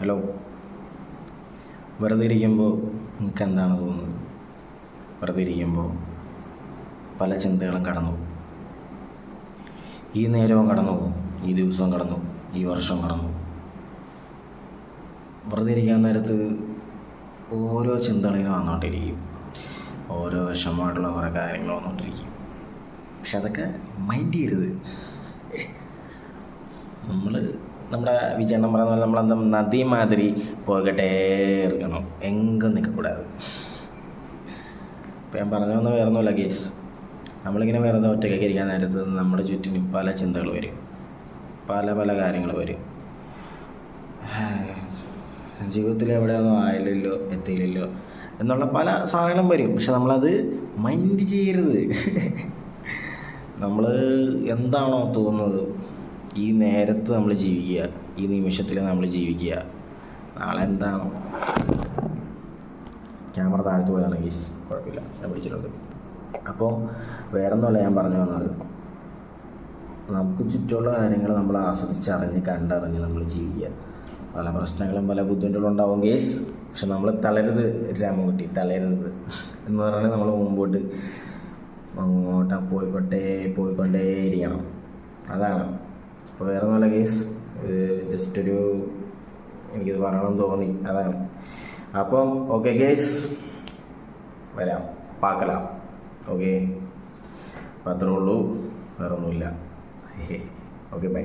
Hello, വെറുതെ ഇരിക്കുമ്പോൾ നിങ്ങൾക്ക് എന്താണ് തോന്നുന്നത്? വെറുതെ ഇരിക്കുമ്പോൾ പല ചിന്തകളും കടന്നു പോകും. ഈ നേരവും കടന്നു പോകും, ഈ ദിവസവും കടന്നു പോകും, ഈ വർഷവും കടന്നു പോകും. വെറുതെ ഇരിക്കാൻ നേരത്ത് ഓരോ ചിന്തകളിങ്ങനെ വന്നുകൊണ്ടിരിക്കും, ഓരോ വിഷമമായിട്ടുള്ള കുറേ കാര്യങ്ങൾ വന്നുകൊണ്ടിരിക്കും. പക്ഷെ അതൊക്കെ മൈൻഡ് ചെയ്യരുത്. നമ്മുടെ വിജയണ്ണം പറയുന്ന പോലെ നമ്മളെന്താ നദി മാതിരി പോകട്ടെ ഇരിക്കണം, എങ്കും നിൽക്കக்கூடாது. ഇപ്പം ഞാൻ പറഞ്ഞു വന്ന വേറെ ഒന്നുമില്ല കേസ്. നമ്മളിങ്ങനെ വെറുതെ ഒറ്റയ്ക്കൊക്കെ ഇരിക്കാൻ നേരത്ത് നമ്മുടെ ചുറ്റിനും പല ചിന്തകൾ വരും, പല പല കാര്യങ്ങൾ വരും. ജീവിതത്തിൽ എവിടെയൊന്നും ആയില്ലല്ലോ, എത്തിയില്ലല്ലോ എന്നുള്ള പല സാധനങ്ങളും വരും. പക്ഷെ നമ്മളത് മൈൻഡ് ചെയ്യരുത്. നമ്മൾ എന്താണോ തോന്നുന്നത് ഈ നേരത്ത് നമ്മൾ ജീവിക്കുക, ഈ നിമിഷത്തിൽ നമ്മൾ ജീവിക്കുക. നാളെ എന്താണോ, ക്യാമറ താഴ്ത്തു പോയതാണ് ഗീസ്, കുഴപ്പമില്ല, ഞാൻ പിടിച്ചിട്ടുണ്ട്. അപ്പോൾ വേറൊന്നുമല്ല ഞാൻ പറഞ്ഞു വന്നത്, നമുക്ക് ചുറ്റുമുള്ള കാര്യങ്ങൾ നമ്മൾ ആസ്വദിച്ചറിഞ്ഞ് കണ്ടറിഞ്ഞ് നമ്മൾ ജീവിക്കുക. പല പ്രശ്നങ്ങളും പല ബുദ്ധിമുട്ടുകളും ഉണ്ടാവും ഗേസ്. പക്ഷെ നമ്മൾ തളരരുത് രാമൻകുട്ടി, തളരരുത് എന്ന് പറഞ്ഞാൽ നമ്മൾ മുമ്പോട്ട് അങ്ങോട്ട് പോയിക്കൊണ്ടേ ഇരിക്കണം. അതാണ്. അപ്പോൾ വേറെ ഒന്നുമല്ല കേസ്, ജസ്റ്റൊരു എനിക്കിത് പറയണമെന്ന് തോന്നി, അതാണ്. അപ്പം ഓക്കെ കേസ്, വരാം, പാക്കലാം. ഓക്കെ, അപ്പം അത്രേ ഉള്ളൂ, വേറെ ഒന്നുമില്ല. Okay, by.